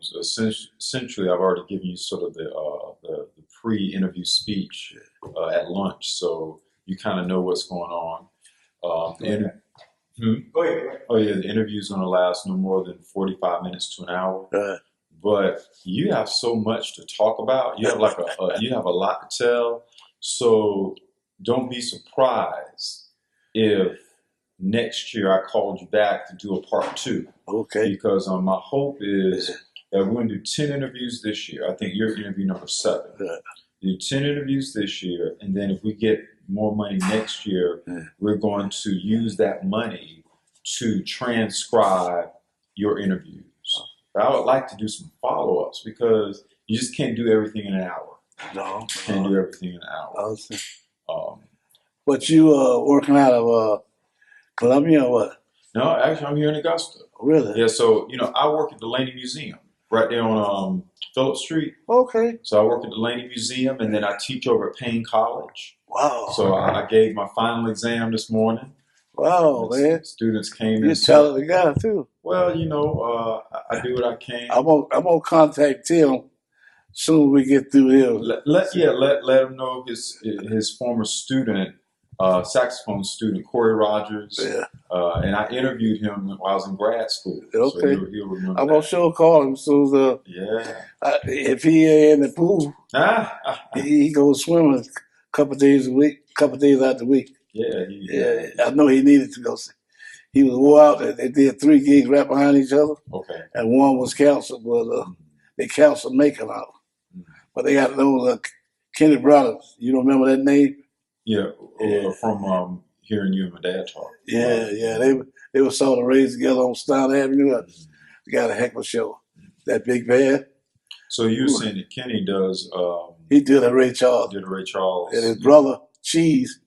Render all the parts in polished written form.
So essentially, I've already given you sort of the pre-interview speech at lunch, so you kind of know what's going on. The inter- Go ahead. oh yeah, the interview is going to last no more than 45 minutes to an hour. But you have so much to talk about. You have like you have a lot to tell. So don't be surprised if next year I called you back to do a part two. Okay. Because my hope is that we're going to do 10 interviews this year. I think you're interview number 7. Do 10 interviews this year, and then if we get more money next year, we're going to use that money to transcribe your interviews. But I would like to do some follow-ups because you just can't do everything in an hour. No. Can't do everything in an hour. But you working out of Columbia or what? No, actually, I'm here in Augusta. Really? Yeah, so, I work at the Laney Museum right there on Phillip Street. Okay. So I work at the Laney Museum, and then I teach over at Payne College. Wow. So I gave my final exam this morning. Wow, man. Students came. You're a talented guy, too. Well, I do what I can. I'm gonna contact Tim soon as we get through here. Let him know his former student, saxophone student, Corey Rogers. Yeah. And I interviewed him while I was in grad school. Okay. So he'll remember I'm gonna sure call him as soon as if he ain't in the pool, he goes swimming a couple days a week, couple days out the week. Yeah. I know he needed to go. He was wore out. They did 3 gigs right behind each other. Okay. And one was canceled, but they canceled making out. But they got those Kenny Brothers. You don't remember that name? Yeah, from hearing you and my dad talk. Yeah. They were sort of raised together on Stone Avenue. They got a heck of a show. That big band. So you're saying that Kenny does? He did a Ray Charles. Did a Ray Charles. And his brother Cheese,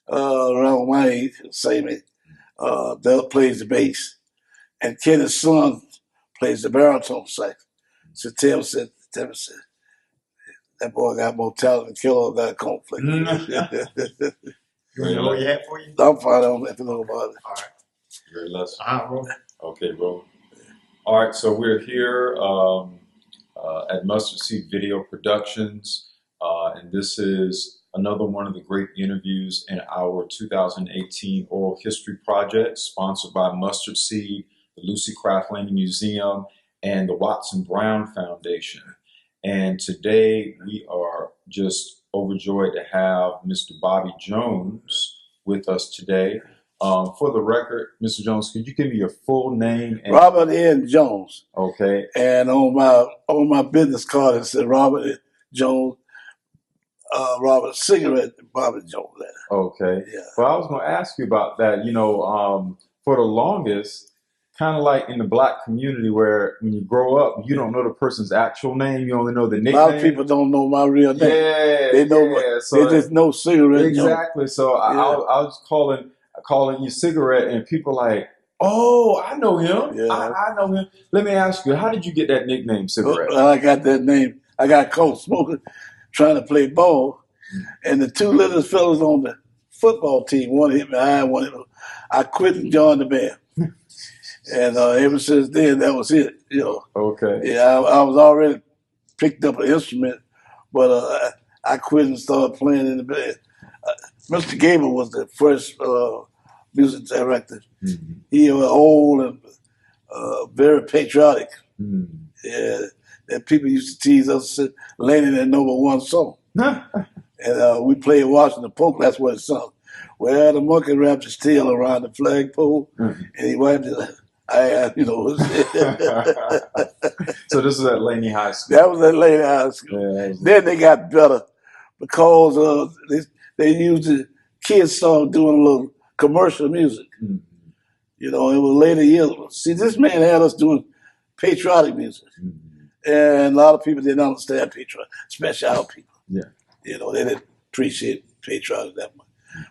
around my age, same age, plays the bass, and Kenny's son plays the baritone sax. So Tim said, that boy got more talent than Killer got conflict. You know what he had for you? I'm fine. I don't have to know about it. All right. Very less. Bro. Okay, bro. All right, so we're here at Mustard Seed Video Productions, and this is another one of the great interviews in our 2018 Oral History Project, sponsored by Mustard Seed, the Lucy Craft Laney Museum, and the Watson Brown Foundation. And today we are just overjoyed to have Mr. Bobby Jones with us today. For the record, Mr. Jones, could you give me your full name? Robert N. Jones. Okay. And on my business card it said Robert Jones, Robert Cigarette, Bobby Jones. Okay. Yeah. Well, I was going to ask you about that. For the longest, kind of like in the black community where when you grow up, you don't know the person's actual name. You only know the nickname. A lot of people don't know my real name. Yeah. They know. So they just know Cigarette. Exactly. Jones. So I was calling you Cigarette, and people like, oh, I know him. Yeah. I know him. Let me ask you, how did you get that nickname, Cigarette? Well, I got that name. I got caught smoking, trying to play ball, and the 2 littlest fellas on the football team, one hit me high, one hit me. I quit and joined the band. And ever since then, that was it. Okay. Yeah, I was already picked up an instrument, but I quit and started playing in the band. Mr. Gable was the first music director. Mm-hmm. He was old and very patriotic. Mm-hmm. Yeah, and people used to tease us, Laney didn't know but one song. And we played Washington Polk, that's what it sung. Well, the monkey wrapped his tail around the flagpole, and he wiped it. So this is at Laney High School. That was at Laney High School. Yeah, then they got better because they used the kids started doing a little commercial music. Mm-hmm. It was later years. See, this man had us doing patriotic music. Mm-hmm. And a lot of people didn't understand patriotic, especially our people. Yeah. They didn't appreciate patriotic that much.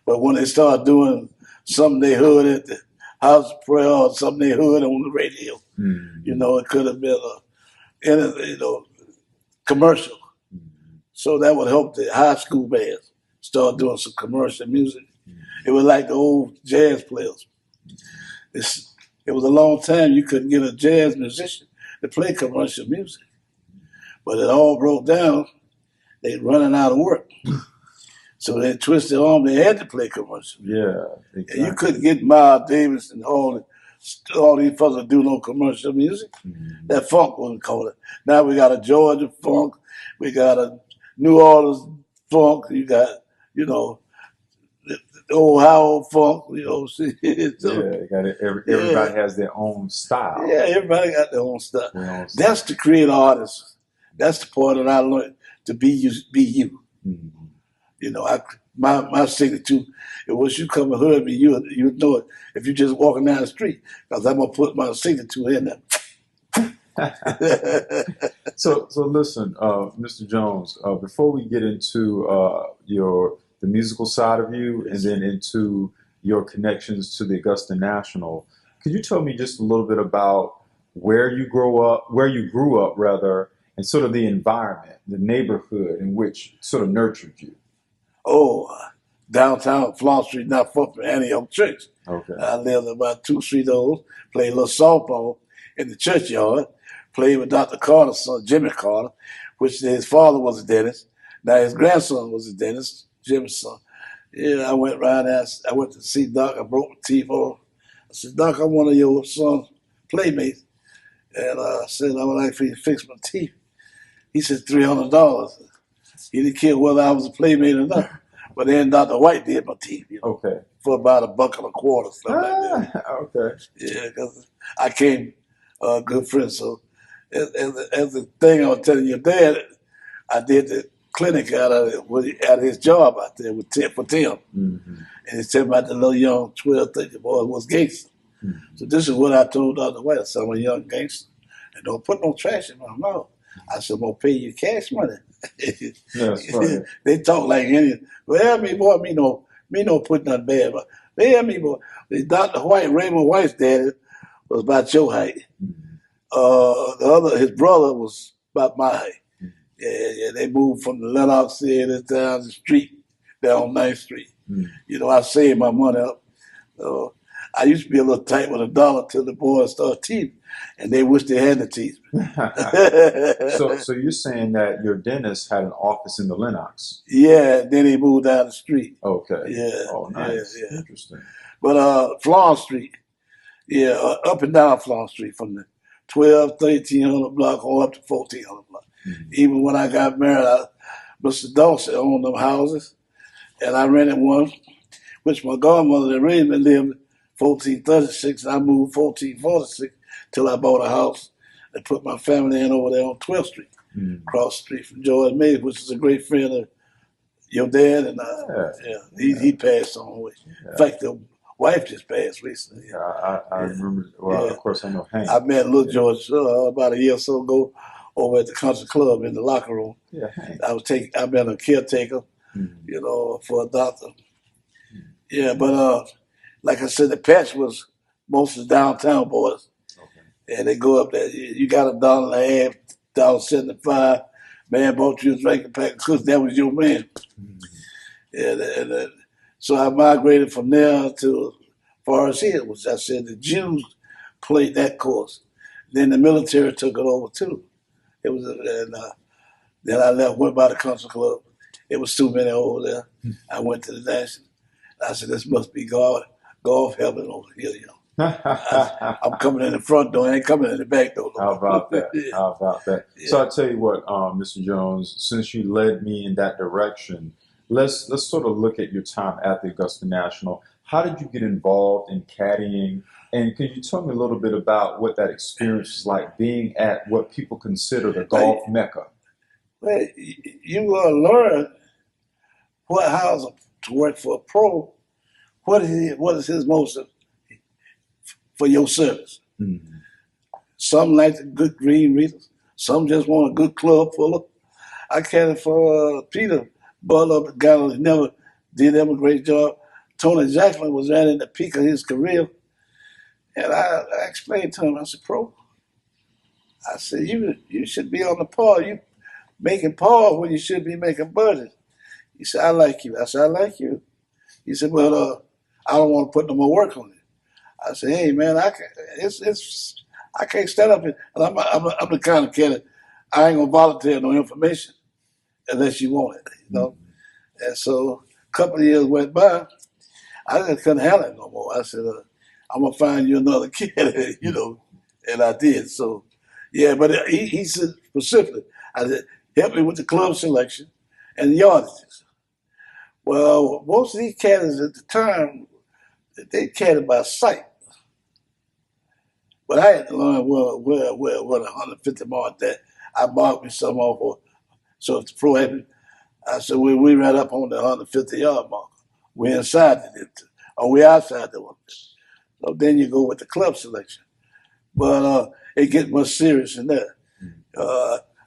But when they started doing something they heard at the House of Prayer or something they heard on the radio, it could have been a commercial. Mm-hmm. So that would help the high school bands start doing some commercial music. Mm-hmm. It was like the old jazz players. It was a long time you couldn't get a jazz musician to play commercial music. But it all broke down. They running out of work. So they twisted arm. They had to play commercial. Yeah, exactly. And you couldn't get Miles Davis and all these fellas to do no commercial music. Mm-hmm. That funk wasn't called it. Now we got a Georgia funk. We got a New Orleans funk. You got, you know, the Ohio funk. You know, so, you got it. Everybody has their own style. Yeah, everybody got their own stuff. Their That's to create artists. That's the part that I learned to be you. Be you. Mm-hmm. You know, my signature. Once you come and heard me, you know it. If you're just walking down the street, because I'm gonna put my signature in there. So listen, Mr. Jones. Before we get into the musical side of you, and then into your connections to the Augusta National, could you tell me just a little bit about where you grew up, rather, and sort of the environment, the neighborhood in which sort of nurtured you? Oh, downtown Florence Street, not far from Antioch Church. Okay. I lived about 2 streets over. Played a little softball in the churchyard. Played with Dr. Carter's son, Jimmy Carter, which his father was a dentist. Now his grandson was a dentist, Jimmy's son. Yeah, I went around there. I went to see Doc. I broke my teeth off. I said, Doc, I'm one of your son's playmates. And I said, I would like for you to fix my teeth. He said, $300. He didn't care whether I was a playmate or not. But then Dr. White did my teeth, you know, Okay. for about $1.25, something like that. Okay. Yeah, because I came good friend. So as the thing I was telling your dad, I did the clinic out of his job out there for Tim. Mm-hmm. And he said about the little young 12, 13 boy was gangster. Mm-hmm. So this is what I told Dr. White. I said, I'm a young gangster. And don't put no trash in my mouth. I said, I'm going to pay you cash money. That's right. They talk like Indian. Well, me boy, me no put nothing bad. But yeah, me boy. Dr. White, Raymond White's daddy was about your height. His brother was about my height. Yeah, they moved from the Lenox area down the street, down 9th Street. You know, I saved my money up. I used to be a little tight with $1 till the boys started teething, and they wish they hadn't teethed. So you're saying that your dentist had an office in the Lenox? Yeah, then he moved down the street. Okay. Yeah. Oh, nice. Yeah. Interesting. But Florence Street, up and down Florence Street from the 1300 block on up to 1400 block. Mm-hmm. Even when I got married, Mr. Dawson owned them houses, and I rented one, which my godmother in Raymond lived 1436, and I moved 1446 till I bought a house and put my family in over there on 12th Street, across the street from George Mays, which is a great friend of your dad, and he passed on away. Yeah. In fact, the wife just passed recently. Yeah, I remember. Well, of course, I know Hank. I met little George about a year or so ago over at the country club in the locker room. Yeah, Hank. I met a caretaker, you know, for a doctor. Yeah, but like I said, the patch was most of the downtown boys. Okay. And they go up there. You got $1.50, $1.75. Man bought you a drinking pack of cookies. That was your man. And so I migrated from there to Forest Hill, which I said the Jews played that course. Then the military took it over too. It was, then I went by the country club. It was too many over there. I went to the National. I said, this must be golf heaven over here, you know. I'm coming in the front door, I ain't coming in the back door. How about that? How about that? Yeah. So I tell you what, Mr. Jones, since you led me in that direction, let's sort of look at your time at the Augusta National. How did you get involved in caddying? And can you tell me a little bit about what that experience is like, being at what people consider the golf mecca? Well, you learn how to work for a pro. What is his motive for your service? Mm-hmm. Some like the good green readers. Some just want a good club full of. I caddied for Peter Butler, the guy who never did him a great job. Tony Jacklin was right in the peak of his career. And I explained to him, I said, Pro, I said, you should be on the par. You making par when you should be making birdies. He said, I like you. I said, I like you. He said, well, I don't want to put no more work on it. I said, hey man, I can't stand up and I'm the kind of kid, I ain't gonna volunteer no information unless you want it, you know. And so a couple of years went by, I just couldn't handle it no more. I said, I'm gonna find you another kid, you know, and I did. So, yeah, but he said specifically, I said, help me with the club selection and the yardages. Well, most of these caddies at the time, they caddied by sight. But I had to learn what 150 mark that I marked me some off for. So if the pro had, I said, we right up on the 150-yard mark. We're inside it, or we outside the one. So then you go with the club selection. But it gets much serious than that.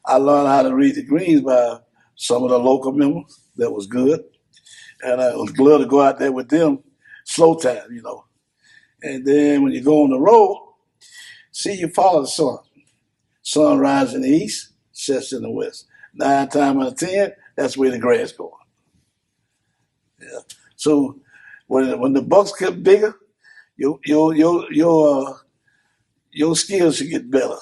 I learned how to read the greens by some of the local members. That was good. And I was glad to go out there with them, slow time, you know. And then when you go on the road, see, you follow the sun. Sun rises in the east, sets in the west. 9 times out of 10, that's where the grass going. Yeah. So when the bucks get bigger, your skills should get better.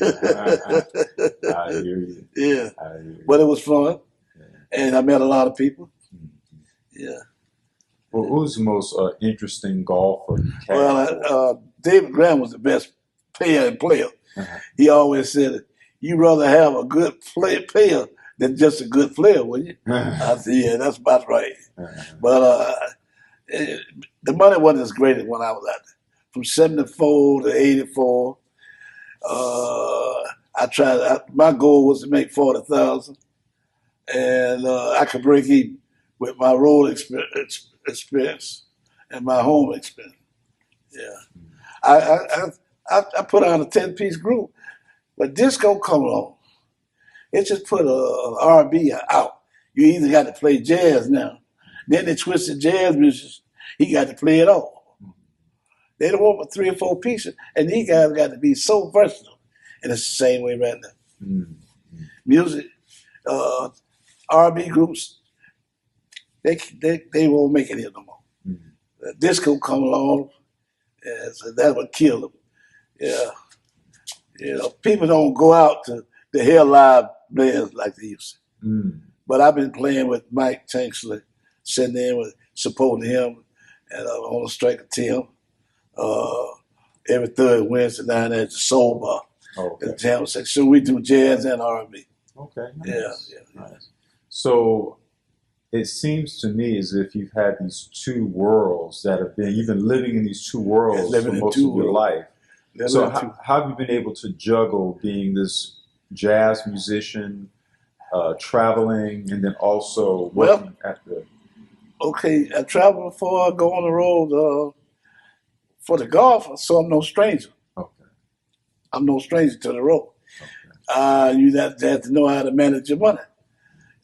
I hear you. Yeah. I hear you. But it was fun, and I met a lot of people. Yeah. Well, who's the most interesting golfer you caddied for? Well, David Graham was the best payer and player. Uh-huh. He always said, "You rather have a good payer than just a good player, wouldn't you?" I said, "Yeah, that's about right." But the money wasn't as great as when I was out there. From 74 to 84, I tried. My goal was to make 40,000, and I could break even with my road experience and my home experience. Yeah, I put on a 10-piece group, but disco come along. It just put a R&B out. You either got to play jazz now. Then they twisted jazz music. He got to play it all. They don't want but 3 or 4 pieces, and these guys got to be so versatile. And it's the same way right now. Music, R&B groups, they won't make it here no more. Disco come along, and so that's what killed them. Yeah, you know, people don't go out to hear live bands like they used to. But I've been playing with Mike Tanksley, sitting in with supporting him, and on the Striker Tim. Every third Wednesday down there at the Soul Bar. Okay. The jam section. So we do jazz and R&B. Okay. Nice. Yeah. Nice. So it seems to me as if you've had these 2 worlds that have been, you've been living in these 2 worlds for most of your life. So how have you been able to juggle being this jazz musician, traveling, and then also working at the... Okay, I travel before I go on the road for the golf, so I'm no stranger. Okay. I'm no stranger to the road. Okay. You have to know how to manage your money.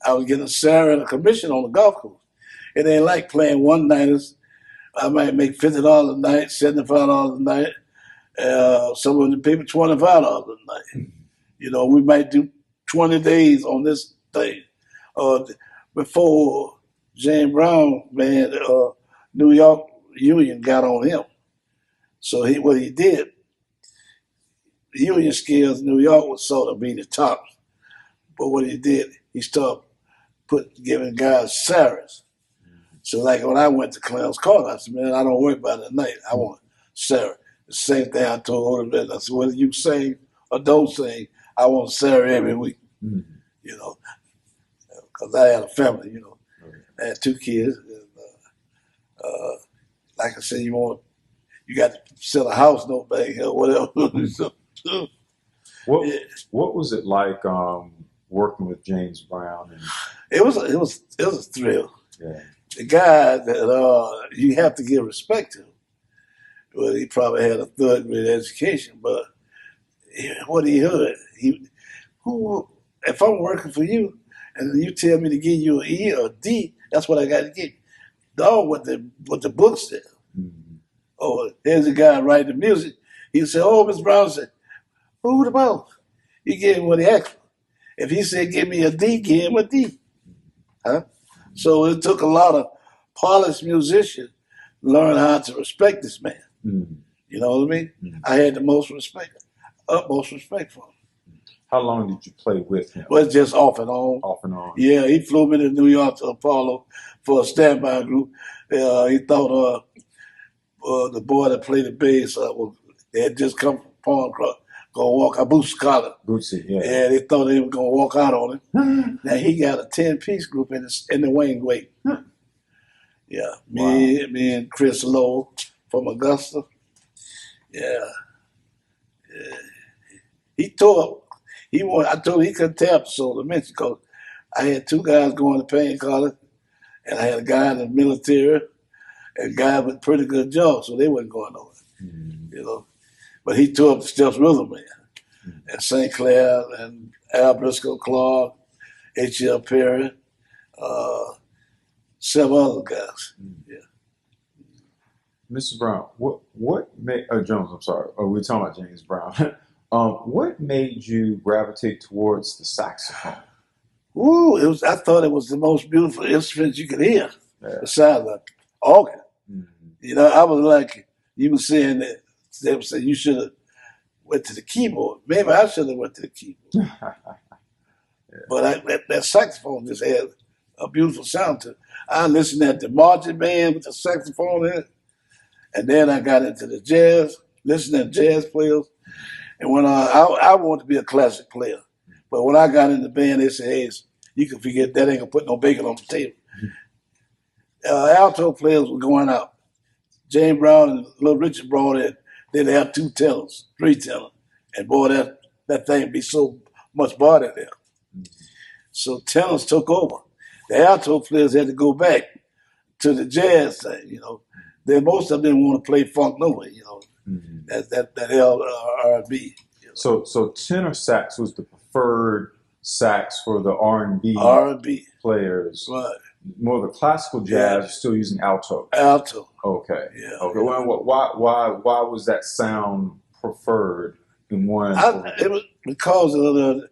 I was getting a salary and a commission on the golf course. It ain't like playing one-nighters. I might make $50 a night, $75 a night. Some of the people, $25 a night. You know, we might do 20 days on this thing. Before James Brown, man, New York Union got on him. So what he did, union skills, New York was sort of be the top. But what he did, he started giving guys salaries. So like when I went to Clarence Carter, I said, man, I don't worry about it at night. I want salary. The same thing I told Oda Bennett. I said, whether you sing or don't sing, I want salary every week. You know, because I had a family, you know. I had 2 kids. And, like I said, you got to sell a house note back or whatever. What was it like working with James Brown? And... It was a thrill. Yeah. The guy that you have to give respect to. Well, he probably had a 3rd grade education, but what he heard, if I'm working for you and you tell me to give you an E or a D, that's what I got to give. Dog, what the book said. Oh, here's a guy writing the music. He said, oh, Mr. Brown said, who the ball? He gave him what he asked for. If he said, give me a D, give him a D. Huh? So it took a lot of polished musicians to learn how to respect this man. You know what I mean? I had the most respect. utmost respect for him. How long did you play with him? Well, it's just off and on. Off and on. Yeah, he flew me to New York to Apollo for a standby group. He thought the boy that played the bass they had just come from Pawn Club, gonna walk out, Boots Collins. Bootsy, yeah. Yeah, they thought they were gonna walk out on him. Now he got a 10-piece group in the wing weight. Yeah, me and Chris Lowe from Augusta. Yeah. He tore up. I told him he couldn't tear up the soul of Mexico. I had two guys going to Payne College, and I had a guy in the military, and a guy with pretty good jobs, so they wasn't going nowhere. You know. But he tore up the Steps Rhythm Man. And St. Clair and Al Briscoe Clark, H.L. Perry, several other guys. Yeah. Mr. Brown, what made Jones? I'm sorry. Oh, we're talking about James Brown. What made you gravitate towards the saxophone? Ooh, I thought it was the most beautiful instrument you could hear, besides the organ. You know, I was like, you were saying that they were saying you should have went to the keyboard. Maybe I should have went to the keyboard. But that saxophone just had a beautiful sound to it. I listened at the marching band with the saxophone in it. And then I got into the jazz, listening to jazz players. And when I wanted to be a classic player. But when I got in the band, they said, hey, you can forget that, ain't gonna put no bacon on the table. Alto players were going out. James Brown and Little Richard brought in, they'd have 2 tenors, 3 tenors. And boy, that thing be so much body there. So tenors took over. The alto players had to go back to the jazz thing, you know. Most of them didn't want to play funk no way, you know. That R&B. You know. So tenor sax was the preferred sax for the R&B players. Right. More the classical jazz, still using alto. Alto. Okay. Yeah. Okay. Well, why was that sound preferred in one? It was because of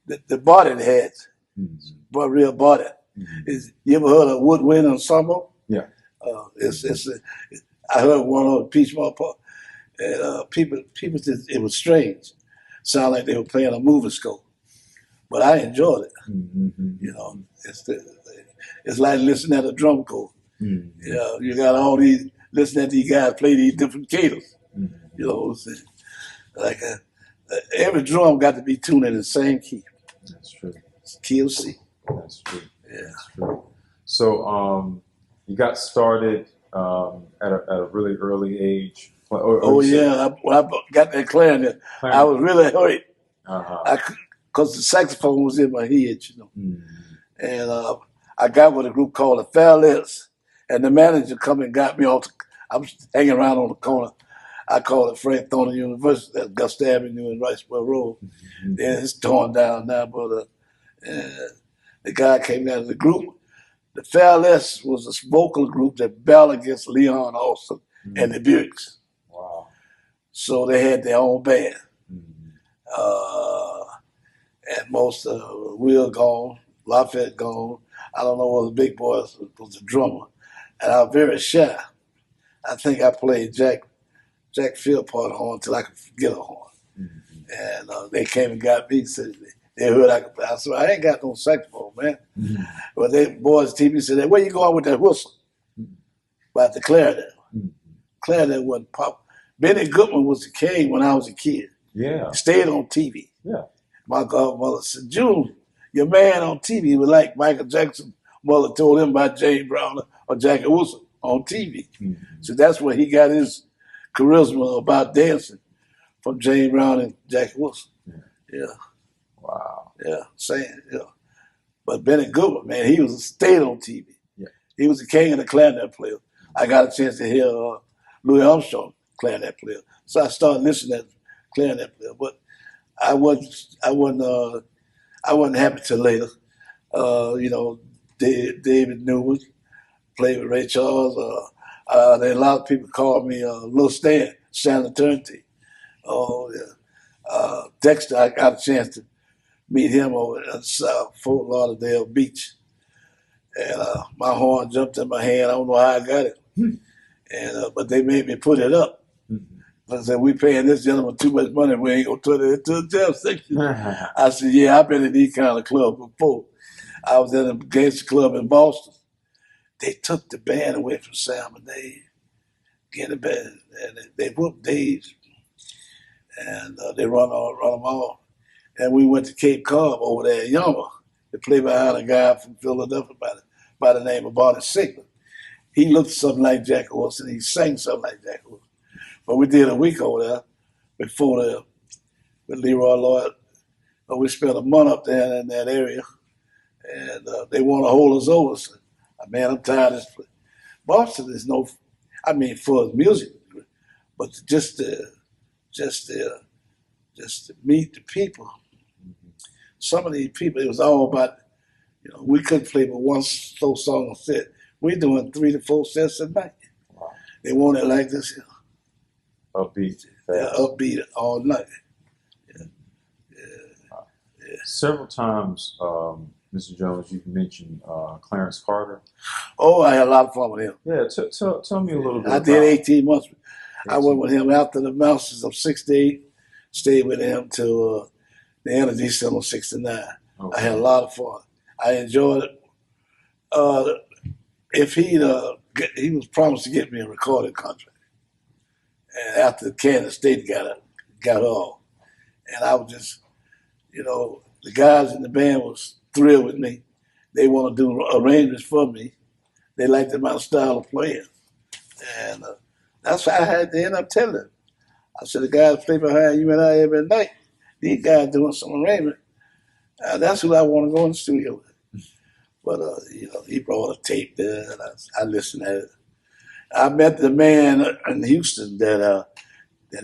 the body it had, but real body. You ever heard of Woodwind Ensemble? Yeah. I heard one on Peach Mall Park, and people said it was strange. Sounded like they were playing a movie score, but I enjoyed it. You know, it's like listening at a drum corps. You know, you got all these listening to these guys play these different cadence. You know, like every drum got to be tuned in the same key. That's true. Key of C. That's true. Yeah. That's true. So you got started at a really early age. Yeah, when I got that clarinet, I was really hurt. Because the saxophone was in my head, you know. And I got with a group called the Fairless, and the manager come and got me off. I was hanging around on the corner. I called it Frank Thornton University at Augusta Avenue and Riceboro Road. Then it's torn down now, but the guy came down to the group. The Fairless was a vocal group that battled against Leon Austin and the Buicks. Wow. So they had their own band. And most Will gone, Lafayette gone. I don't know whether the big boy was the drummer. And I was very shy. I think I played Jack Philpott horn until I could get a horn. And they came and got me. Said they heard I could play. I said, I ain't got no saxophone, man. But they boys TV said, where you going with that whistle? About the clarinet. Clarinet wasn't pop. Benny Goodman was the king when I was a kid. Yeah. He stayed on TV. Yeah. My godmother said, June, your man on TV was like Michael Jackson. Mother told him about James Brown or Jackie Wilson on TV. So that's where he got his charisma about dancing from James Brown and Jackie Wilson. Yeah. Wow. Yeah. Saying, yeah. But Benny Goodman, man, he was stayed on TV. Yeah. He was the king of the clarinet player. I got a chance to hear Louis Armstrong, clarinet player. So I started listening to clarinet player. But I wasn't happy till later. You know, David Newman played with Ray Charles. There a lot of people called me Little Stan Eternity. Oh yeah. Dexter, I got a chance to meet him over at Fort Lauderdale Beach, and my horn jumped in my hand. I don't know how I got it, and but they made me put it up. I said, we paying this gentleman too much money. We ain't gonna turn it into a jam section. I said, yeah, I've been in these kind of clubs before. I was in a gangster club in Boston. They took the band away from Sam and Dave. Get the band, and they whooped Dave, and they run them all. And we went to Cape Cod over there in Yuma to play behind a guy from Philadelphia by the name of Barney Sigler. He looked something like Jack Wilson. He sang something like Jack Wilson. But we did a week over there before the with Leroy Lloyd. We spent a month up there in that area, and they want to hold us over. So, man, I'm tired of this. Boston is no, I mean, for his music, but just to meet the people. Some of these people, it was all about, we couldn't play but one slow song a set. We're doing 3 to 4 sets a night. Wow. They want it like this, Upbeat. Yeah, upbeat all night. Yeah. Wow. Several times, Mr. Jones, you've mentioned Clarence Carter. Oh, I had a lot of fun with him. Yeah, tell me a little bit. I did 18 months. I went with him after the Masters of '68. Stayed with him till the end of December '69. Okay. I had a lot of fun. I enjoyed it. If he was promised to get me a recording contract, and after Kansas State got off, and I was just, the guys in the band was thrilled with me. They want to do arrangements for me. They liked my style of playing, and that's why I had to end up telling them. I said, the guys play behind you and I every night. These guys doing some arrangement. That's who I want to go in the studio with. But, he brought a tape there, and I listened at it. I met the man in Houston that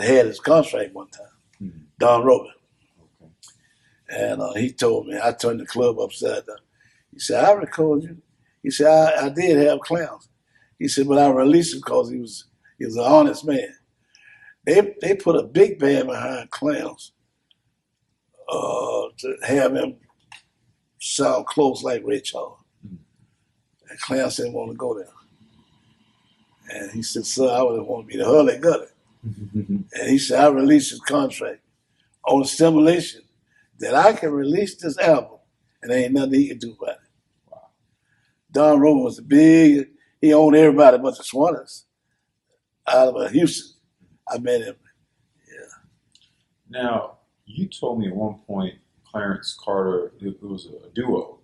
had his contract one time, Don Robin. Okay. And he told me, I turned the club upside down. He said, I record you. He said, I did have clowns. He said, but I released him because he was an honest man. They put a big band behind clowns to have him sound close like Ray Charles. And Clowns didn't want to go there. And he said, sir, I would want to be the Hurley Gully. And he said, I released his contract on the stimulation that I can release this album and there ain't nothing he can do about it. Wow. Don Roman was he owned everybody but the Swanners out of Houston. I met him. Yeah. Now, you told me at one point Clarence Carter, it was a duo.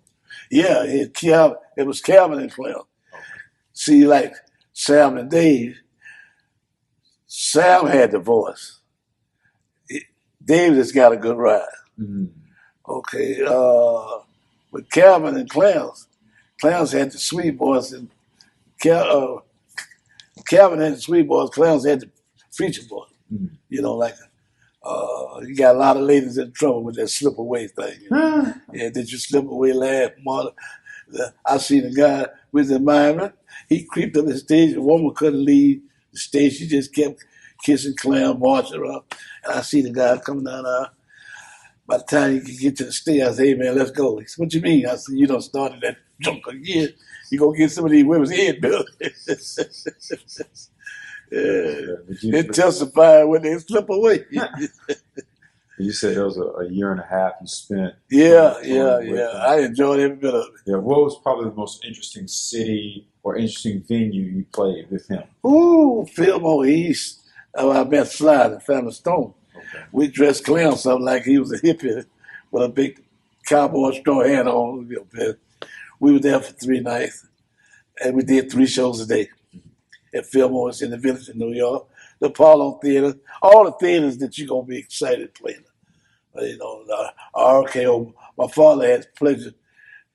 Yeah, it was Calvin and Clem. Okay. See, like Sam and Dave, Sam had the voice. Dave just got a good ride. Mm-hmm. Okay, with Calvin and Clowns had the sweet voice, and Calvin had the sweet voice, Clowns had the feature voice. Mm-hmm. You got a lot of ladies in trouble with that slip away thing. Yeah, did you slip away last month? I seen a guy with in Miami. He creeped up the stage. A woman couldn't leave the stage. She just kept kissing Clam, marching her up. And I see the guy coming down there. By the time he could get to the stage, I said, hey, man, let's go. He said, what you mean? I said, you done started that junk again. You going to get some of these women's head built. It testified when they slip away. You said it was a year and a half you spent. Yeah. I enjoyed every bit of it. Yeah. What was probably the most interesting city or interesting venue you played with him? Ooh, Fillmore East. I met Sly, the Family Stone. Okay. We dressed Clem something like he was a hippie with a big cowboy straw hat on. We were there for 3 nights, and we did 3 shows a day. At Fillmore's in the Village in New York, the Apollo Theater, all the theaters that you're going to be excited playing. RKO. My father had the pleasure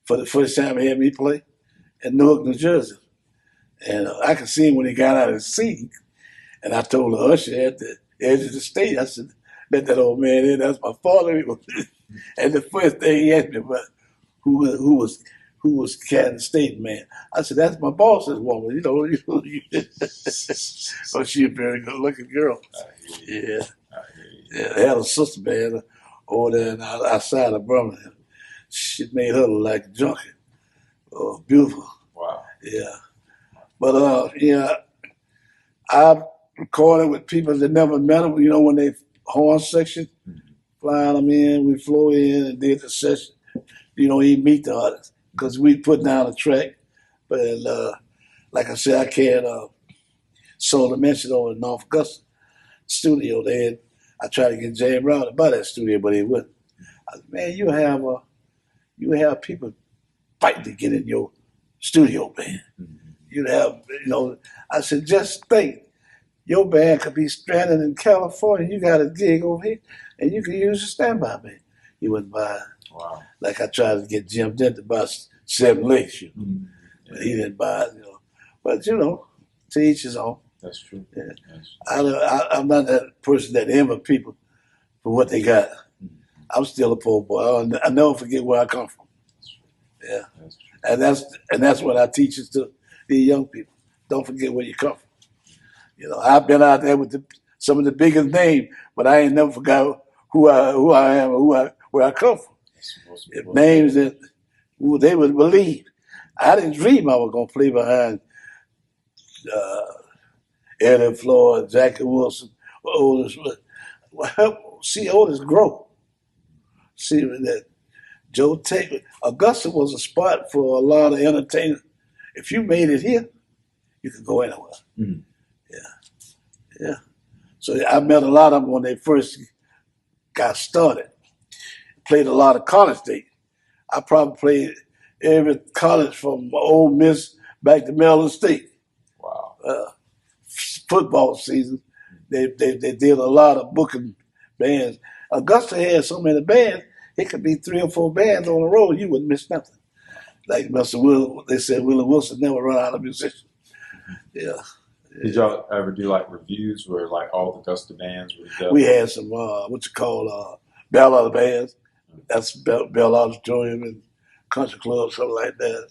for the first time he had me play in Newark, New Jersey. And I could see him when he got out of the seat. And I told the usher at the edge of the stage, I said, let that old man in, that's my father. And the first thing he asked me about who was Kansas State man. I said, that's my boss's woman, But she's a very good looking girl. Yeah. They had a sister band over there outside of Birmingham. She made her look like a junkie. Beautiful. Wow. Yeah. But, I recorded with people that never met them. You know, when they horn section, flying them in, we flew in and did the session. You know, he meet the artists because we put down a track. But like I said, I can't soul dimension over in North Augusta studio there. I tried to get James Brown to buy that studio, but he wouldn't. I said, man, you have people fighting to get in your studio band. You'd have, you know, I said, just think, your band could be stranded in California. You got a gig over here, and you can use a standby band. He wouldn't buy it. Wow. Like I tried to get Jim Dent to buy 7 Lakes, you know. But he didn't buy it, you know. But, you know, to each his own. That's true. Yeah. That's I'm not that person that envy people for what they got. I'm still a poor boy. I never forget where I come from. Yeah. And that's what I teach is to these young people. Don't forget where you come from. You know, I've been out there with some of the biggest names, but I ain't never forgot who I am and where I come from. If names that they would believe. I didn't dream I was gonna play behind Eddie Floyd, Jackie Wilson, Otis. See Otis grow. See that Joe Taylor. Augusta was a spot for a lot of entertainers. If you made it here, you could go anywhere. Mm-hmm. Yeah. So I met a lot of them when they first got started. Played a lot of college days. I probably played every college from Ole Miss back to Maryland State. Wow. Football season, they did a lot of booking bands. Augusta had so many bands, it could be 3 or 4 bands on the road. You wouldn't miss nothing. Like Mr. Will, they said Willie Wilson never run out of musicians. Yeah. Did y'all ever do like reviews where like all the Augusta bands were together? We had some ballad bands. That's Bell Auditorium and Country Club, something like that.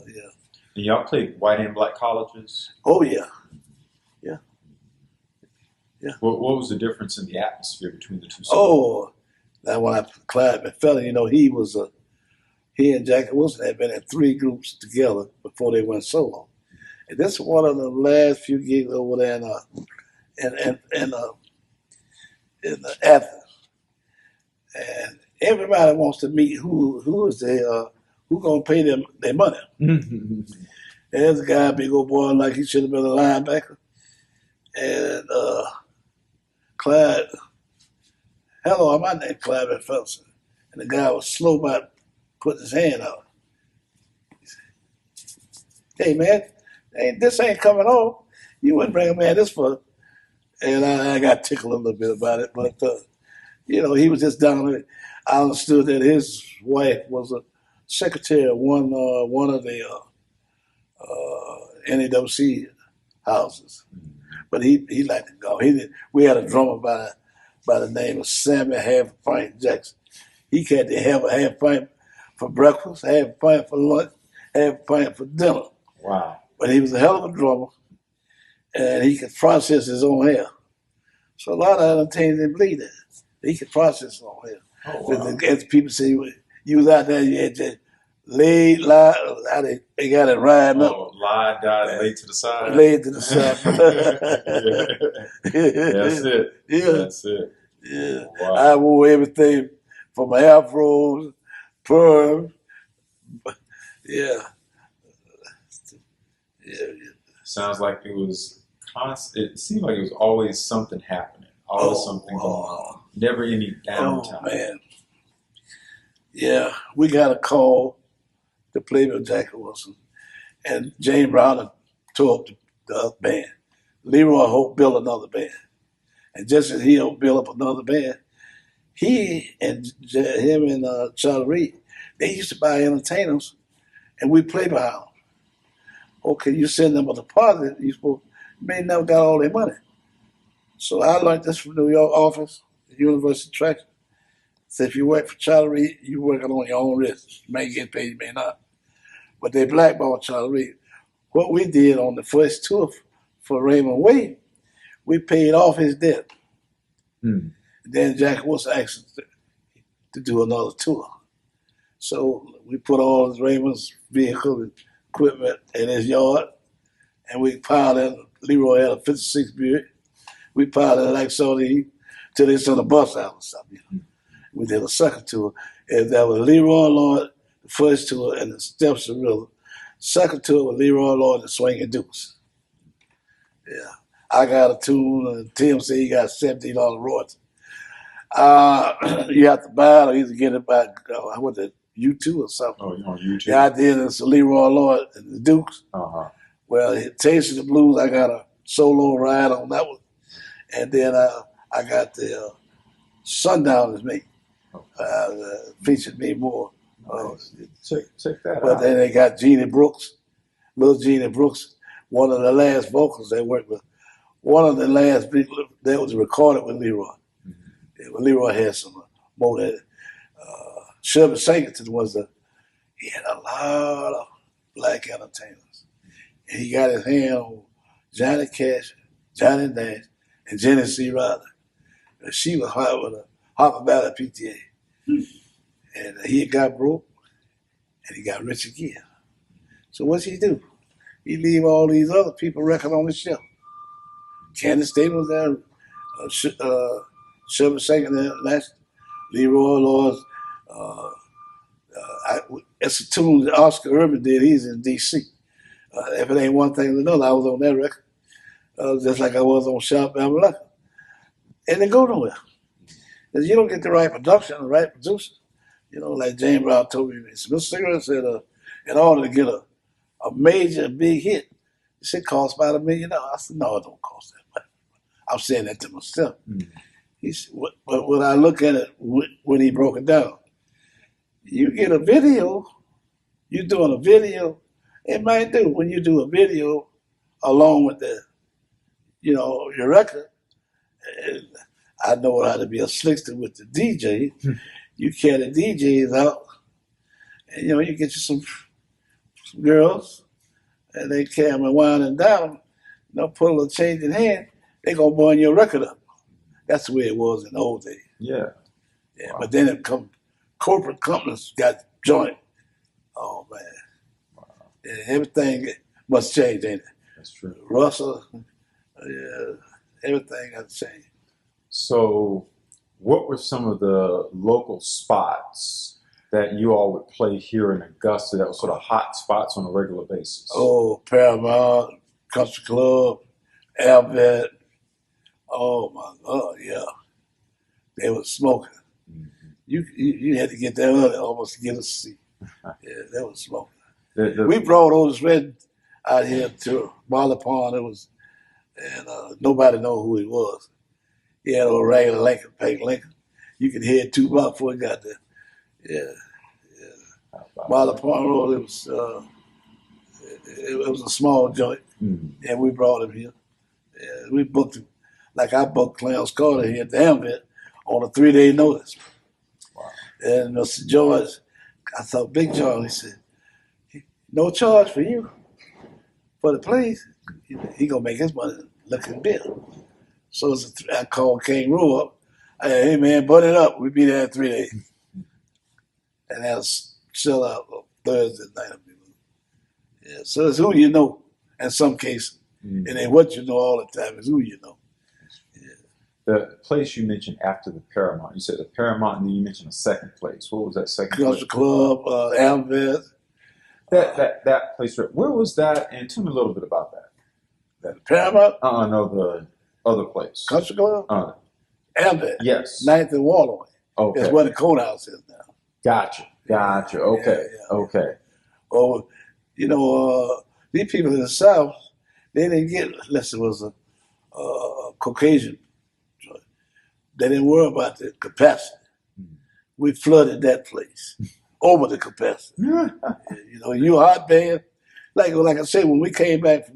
Yeah. And y'all played white and black colleges? Oh yeah. What was the difference in the atmosphere between the two cities? Oh, that when Clyde McFadden, you know, he and Jackie Wilson had been in 3 groups together before they went solo. And this is one of the last few gigs over there in Athens. And everybody wants to meet who gonna pay them their money. There's a guy, big old boy, like he should have been a linebacker. And Clyde, hello, my name Clyde McPherson. And the guy was slow about putting his hand out. He said, hey man, this ain't coming on. You wouldn't bring a man this for. And I got tickled a little bit about it, but you know, he was just down there. I understood that his wife was a secretary of one of the NAWC houses. But he liked to go. We had a drummer by the name of Sammy Half Pint Jackson. He had to have a half pint for breakfast, half a pint for lunch, half a pint for dinner. Wow. But he was a hell of a drummer, and he could process his own hair. So a lot of entertainers didn't believe that. He could process his own hair. Oh, wow. As people say, you was out there, you had to lay, lie, they got it riding up. Lie, die, lay to the side. Lay to the side. That's it. Yeah. That's it. Yeah. Wow. I wore everything from my afros, perm. Yeah. Sounds like it was constant. It seemed like it was always something happening. Always something going on. Never any downtime. Oh, man. Yeah. We got a call to play with Jackie Wilson. And James Brown tore up the band. Leroy Hope built another band. And just as he built up another band, him and Charlie Reed, they used to buy entertainers, and we play behind them. Okay, you send them a deposit, you may never got all their money. So I learned this from New York office, the University Track. So if you work for Charlie Reed, you working on your own risk. You may get paid, you may not. But they blackballed Charlie Reed. What we did on the first tour for Raymond Wade, we paid off his debt. Then Jack Wilson asked us to do another tour. So we put all his Raymond's vehicle and equipment in his yard, and we piled in. Leroy had a 56 Buick, We piled like so till they sent a bus out or something. You know. We did a second tour. And that was Leroy Lloyd, the first tour, and the Steps of River. Second tour was Leroy Lloyd and Swinging Dukes. Yeah. I got a tune, and Tim said he got $17 royalty. You have to buy it or either get it by, what the U2 or something. Oh, on YouTube? Yeah, I did. It's Leroy Lloyd and the Dukes. Uh-huh. Well, Taste of the Blues, I got a solo ride on that one. And then I got the Sundowners mate. Featured me more. Check that But out. then they got Jeannie Brooks, little Jeannie Brooks, one of the last vocals they worked with. One of the last big that was recorded with Leroy. Mm-hmm. Yeah, well, Leroy had some more that Shelby Sankerton he had a lot of black entertainers. And he got his hand on Johnny Cash, Johnny Nash, and Jenny C. Riley. And she was hot with a Harper Valley PTA. And he got broke, and he got rich again. So what's he do? He leave all these other people record on the shelf. Candace State was there, Shelby Sankerton there last, Leroy Lloyd. It's a tune that Oscar Urban did. He's in D.C. If it ain't one thing or another, I was on that record, just like I was on Shop Amaleka. And they go nowhere. Because you don't get the right production, the right producer. You know, like James Brown told me, Miss Cigarette said, in order to get a major big hit, it should cost about $1 million. I said, no, it don't cost that much. I'm saying that to myself. Mm-hmm. He said, but when I look at it, when he broke it down, you get a video, you're doing a video, it might do. When you do a video along with your record, I know how to be a slickster with the DJ. You carry the DJs out, and you get you some girls, and they carry winding down, put a little change in hand, they gonna burn your record up. That's the way it was in the old days. Yeah. Wow. But then corporate companies got joint. Oh man. Wow. Yeah, everything must change, ain't it? That's true. Russell, everything got to change. So, what were some of the local spots that you all would play here in Augusta that were sort of hot spots on a regular basis? Oh, Paramount, Country Club, Alvet. Oh my God, yeah. They were smoking. Mm-hmm. You had to get there early almost to get a seat. Yeah, they were smoking. We brought Otis Redding out here to Marley Pond. And nobody know who he was. He had a regular Lincoln, pink Lincoln. You could hear it 2 blocks before he got there. Yeah. Marley Pond Road, it was a small joint, and we brought him here. Yeah, we booked him, like I booked Clarence Carter here at the Hamlet on a 3-day notice. Wow. And Mr. George, I thought Big John, he said, no charge for you, for the place. He gonna make his money looking bill. So I called King Rule up. I said, hey man, butt it up. We'll be there in 3 days. And that'll sell out Thursday night. Yeah, so it's who you know in some cases. Mm-hmm. It ain't what you know all the time, it's who you know. Yeah. The place you mentioned after the Paramount, you said the Paramount, and then you mentioned a second place. What was that second place? Country Club, Alvet. That place, where was that? And tell me a little bit about that. Paramount? No, the other place. Country Club? Alvet. Yes. 9th and Walloway. Okay. That's where the Courthouse is now. Gotcha. Okay. Yeah. Okay. Oh, these people in the South, they didn't get, unless it was a Caucasian joint. They didn't worry about the capacity. We flooded that place over the capacity. You hot band. Like I said, when we came back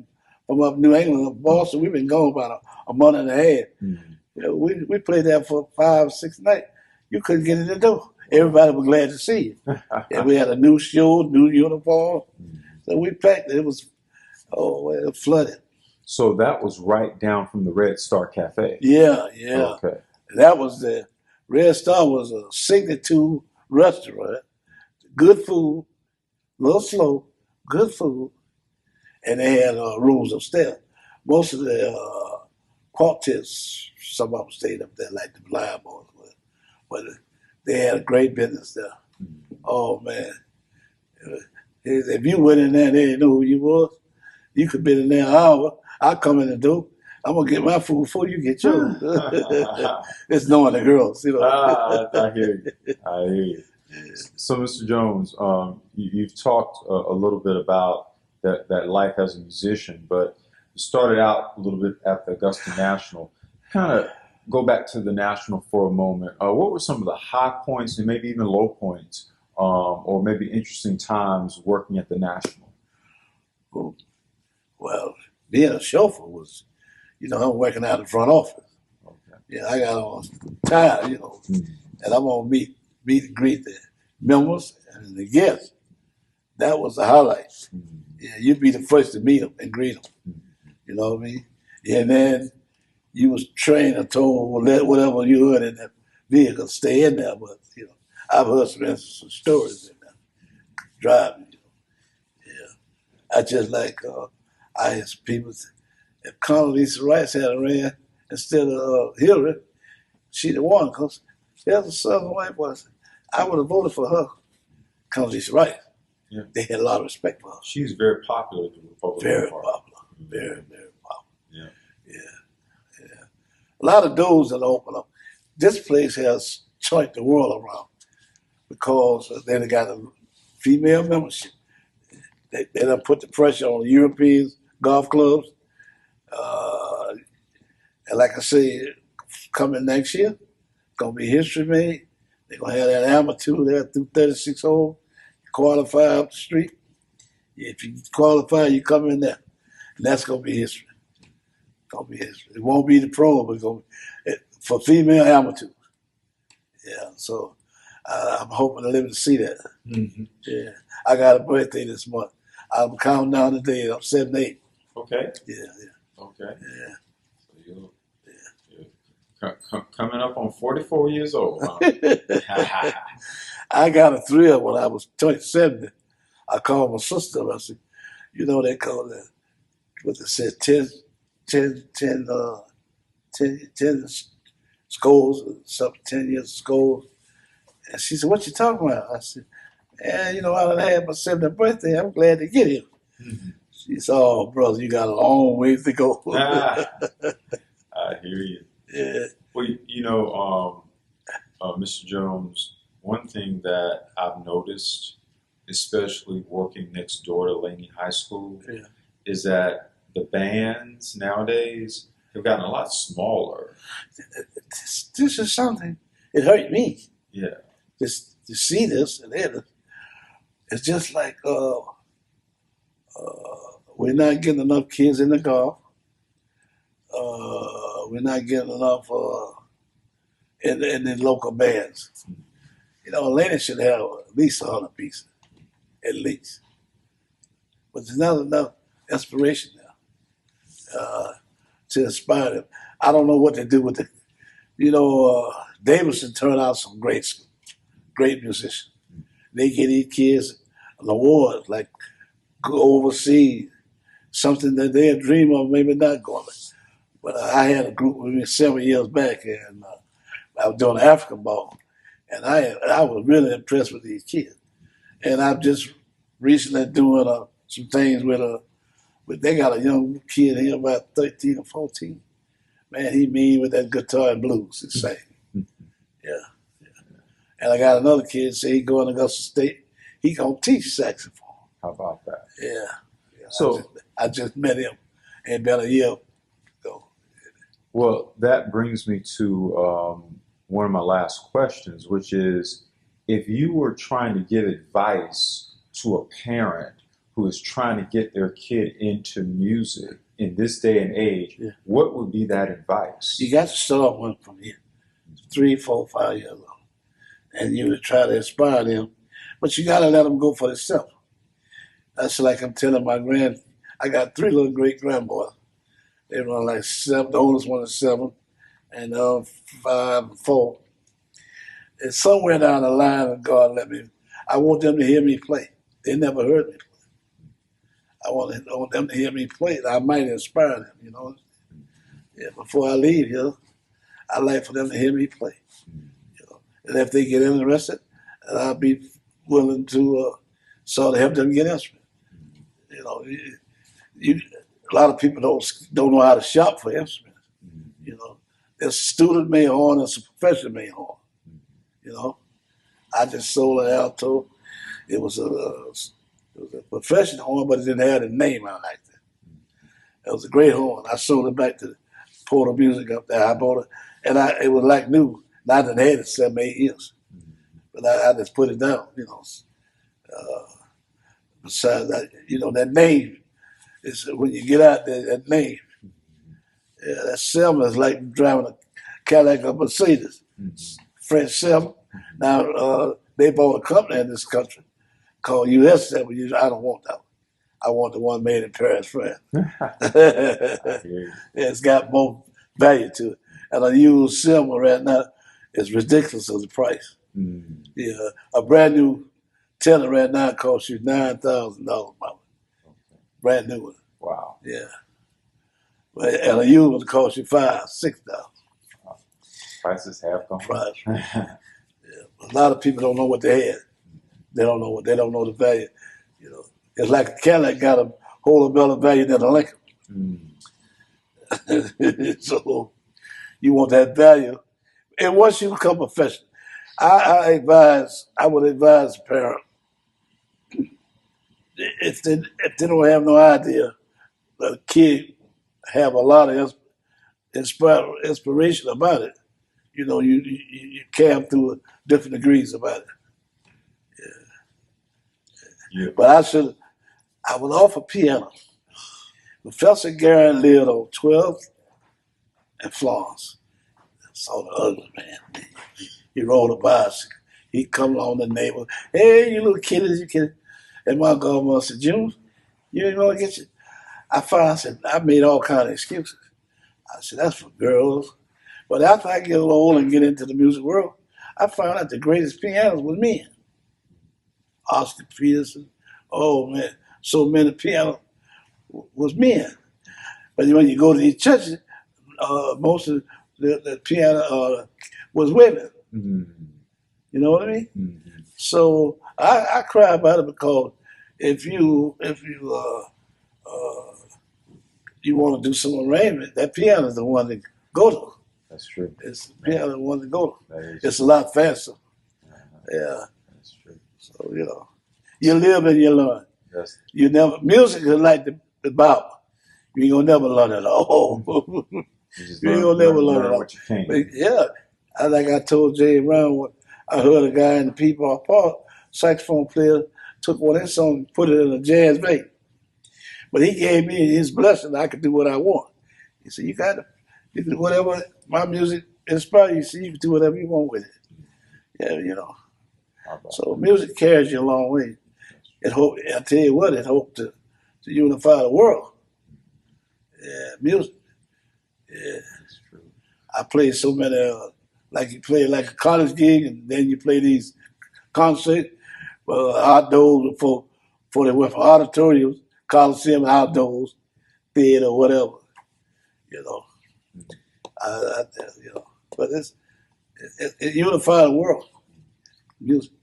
from up New England, up Boston, we've been gone about a month and a half. Mm-hmm. We played there for 5, 6 nights. You couldn't get in the door. Everybody was glad to see you. And we had a new show, new uniform. Mm-hmm. So we packed it. It was flooded. So that was right down from the Red Star Cafe. Yeah. Okay. That was the Red Star was a signature restaurant. Good food, a little slow, good food, and they had rooms upstairs. Most of the quartets. Some of them stayed up there, like the Blind Boys, but they had a great business there. Oh man, if you went in there, they didn't know who you was. You could be in there an hour. I come in the door. I'm gonna get my food before you get yours. It's knowing the girls, you know. I hear you. I hear you. So, Mr. Jones, you've talked a little bit about that life as a musician, but you started out a little bit at the Augusta National. Kind of go back to the National for a moment. What were some of the high points and maybe even low points, or maybe interesting times working at the National? Well, being a chauffeur was, I'm working out in the front office. Okay. Yeah, I got on tie, and I'm gonna meet and greet the members and the guests. That was the highlight. Yeah, you'd be the first to meet them and greet them. You know what I mean? And then you was trained or told whatever you heard in that vehicle, stay in there. But I've heard some stories in there driving. Yeah, I just like I asked people if Condoleezza Rice had ran instead of Hillary, she'd have won because there's a Southern white person. I would have voted for her, Condoleezza Rice. Yeah. They had a lot of respect for her. She's very popular with the Republican Very Party. popular. Very, very popular. Yeah. Yeah. A lot of doors that open up. This place has turned the world around because they got a female membership. They done put the pressure on the European golf clubs. And like I say, coming next year, going to be history made. They're going to have that amateur there through 36 holes. Qualify up the street. If you qualify, you come in there. And that's going to be history. Going to be history. It won't be the pro, but it's going to be for female amateurs. Yeah, so I'm hoping to live to see that. Mm-hmm. Yeah, I got a birthday this month. I'm counting down the days. I'm 78. Okay. Yeah. Okay. Yeah. So you're coming up on 44 years old, huh? I got a thrill when I was 70. I called my sister. I said, they call that, what they said, 10 scolds, something, 10 years of scolds. And she said, what you talking about? I said, I done had my 70th birthday. I'm glad to get here. Mm-hmm. She said, oh, brother, you got a long ways to go. I hear you. Yeah. Well, Mr. Jones, one thing that I've noticed, especially working next door to Laney High School, is that the bands nowadays have gotten a lot smaller. This is something. It hurt me. Yeah. Just to see this, and it's just like we're not getting enough kids in the golf. We're not getting enough in the local bands. Laney should have at least 100 pieces, at least. But there's not enough inspiration now to inspire them. I don't know what to do with it. Davidson turned out some great musicians. They get these kids an award, like go overseas, something that they dream of, maybe not going. But I had a group with me several years back, and I was doing African ball, and I was really impressed with these kids. And I'm just recently doing some things with they got a young kid here about 13 or 14. Man, he mean with that guitar and blues and sing. Yeah. And I got another kid say he going to Augusta State. He gonna teach saxophone. How about that? Yeah. So I just met him about a year ago. Well, that brings me to one of my last questions, which is, if you were trying to give advice to a parent who is trying to get their kid into music in this day and age, what would be that advice? You got to start one from here, 3, 4, 5 years old, and you would try to inspire them, but you got to let them go for themselves. That's like I'm telling I got 3 little great grandboys. They run like 7. The oldest one is 7, and 5 and 4. And somewhere down the line, God let me. I want them to hear me play. They never heard me play. I want them to hear me play. I might inspire them, Yeah, before I leave here, I like for them to hear me play. You know, and if they get interested, I'll be willing to sort of help them get instruments. You know, a lot of people don't know how to shop for instruments. You know, there's a student made horn, there's a professional made horn. You know, I just sold an alto. It was a professional horn, but it didn't have the name out like that. It was a great horn. I sold it back to Porter Music up there. I bought it, and it was like new. And I done had it 7, 8 years, but I just put it down. You know, besides that, you know, that name is when you get out there. That name, yeah, that Selma is like driving a Cadillac or Mercedes. French Selma. Now they bought a company in this country called US Selma. I don't want that one. I want the one made in Paris, France. It's got more value to it. And a used Selma right now is ridiculous as the price. Yeah, a brand new tenor right now costs you $9,000, brand new one. Wow. Yeah, and a used one costs you $5,000, $6,000. Prices have gone up. Yeah. A lot of people don't know what they had. They don't know the value. You know, it's like a Cadillac got a whole better value than a Lincoln. So you want that value. And once you become a professional, I would advise a parent, if they don't have no idea, the kid have a lot of inspiration about it. You know, you camp through different degrees about it. Yeah. But I would offer piano. Professor Gary lived on 12th and Florence. Saw the ugly man. He rode a bicycle. He come along the neighborhood. Hey, you little kiddies, you kidding? And my godmother said, June, you ain't gonna get you. I said, I made all kind of excuses. I said, that's for girls. But after I get a little older and get into the music world, I found out the greatest pianos was men. Oscar Peterson, oh man, so many pianos was men. But when you go to these churches, most of the piano was women. You know what I mean? So I cry about it because if you want to do some arrangement, that piano is the one to go to. That's true. It's the piano the one to go to. It's a lot faster. Yeah. That's true. So you live and you learn. Yes. Music is like the Bible. You ain't gonna never learn it all. You ain't gonna never learn it all. What you can. But yeah, like I told Jay Brown, I heard a guy in the People Park, saxophone player, took one of his songs and put it in a jazz vein. But he gave me his blessing. I could do what I want. He said, you can do whatever my music inspires you. So you can do whatever you want with it. Yeah, you know. So music carries you a long way. I tell you what, it hoped to unify the world. Yeah, music. Yeah. That's true. I played so many, like you play like a college gig, and then you play these concerts, outdoors before they went for auditoriums, Coliseum, outdoors, theater, whatever. You know, but it unified the world. Music.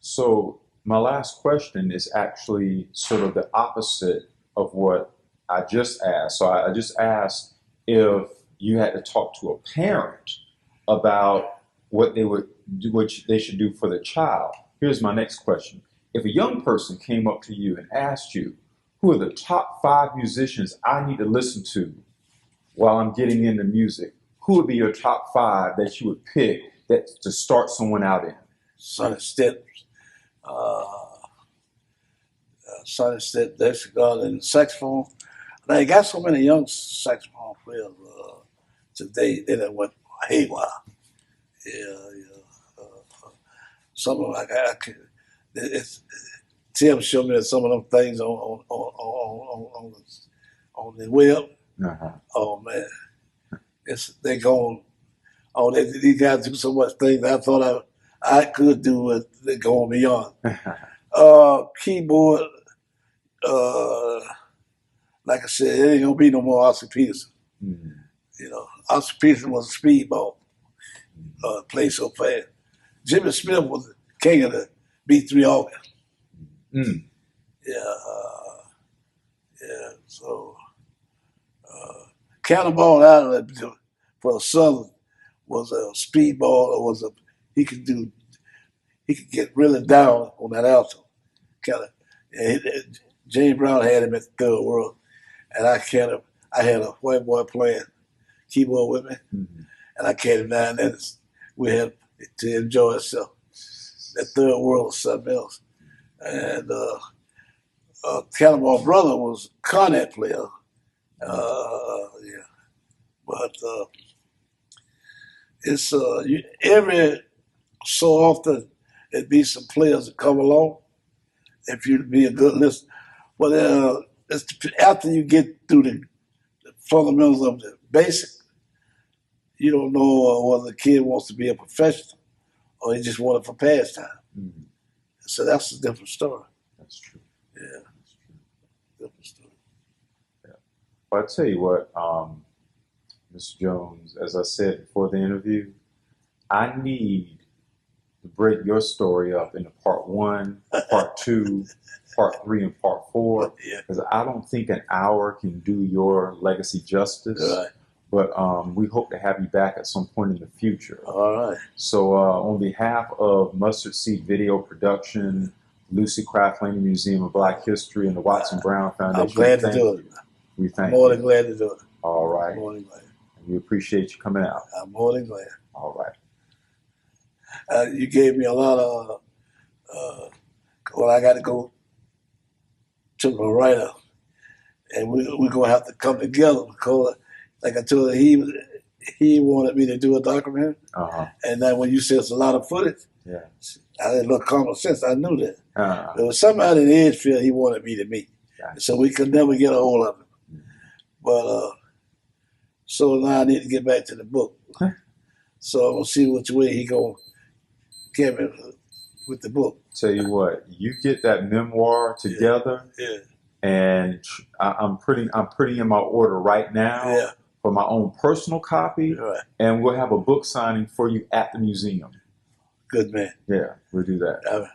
So my last question is actually sort of the opposite of what I just asked. So I just asked if you had to talk to a parent about what they would do, what they should do for their child. Here's my next question. If a young person came up to you and asked you, who are the top 5 musicians I need to listen to while I'm getting into music, who would be your top 5 that you would pick to start someone out in? Sonny Stitt, that's God in the saxophone. They got so many young saxophone players today. They done went haywire. Some of them, Tim showed me some of them things on the web. Oh man, they going. Oh, these guys do so much things I thought I could do, but they're going beyond. Keyboard, like I said, it ain't gonna be no more Oscar Peterson. You know, Oscar Peterson was a speedball, played so fast. Jimmy Smith was the king of the B3 organ. Mm. Yeah, yeah. So Cannonball Allen for a Southern was a speedball, or was a he could get really down on that alto. Kind of, James Brown had him at the Third World, and I had a white boy playing keyboard with me, Mm-hmm. and I carried him down there. We had to enjoy ourselves. That Third World was something else. And Cannonball Brother was a cornet player. Yeah, but it's every so often there'd be some players that come along. If you'd be a good listener, but after you get through the fundamentals of the basic, you don't know whether the kid wants to be a professional or he just want it for pastime. Mm-hmm. So that's a different story. That's true. Yeah, That's true. different story. Yeah. But I tell you what, Mr. Jones, as I said before the interview, I need to break your story up into part 1, part 2, part 3, and part 4, Yeah, because I don't think an hour can do your legacy justice. right. But we hope to have you back at some point in the future. All right. So on behalf of Mustard Seed Video Production, Lucy Craft Laney Museum of Black History, and the Watson Brown Foundation, I'm glad to do it. We thank I'm more you. than glad to do it. All right. I'm more than glad. We appreciate you coming out. I'm more than glad. All right. You gave me a lot of. Well, I got to go to my writer, and we're gonna have to come together because, like I told you, he wanted me to do a documentary, and then when you said it's a lot of footage, Yeah. I had a little common sense. I knew that. There Uh, was somebody in Edgefield he wanted me to meet, Gotcha. so we could never get a hold of him. But so now I need to get back to the book. So I'm gonna see which way he gonna get me with the book. Tell you what, you get that memoir together, Yeah, and I'm putting in my order right now yeah, for my own personal copy, right. and we'll have a book signing for you at the museum. Good man. Yeah, we'll do that.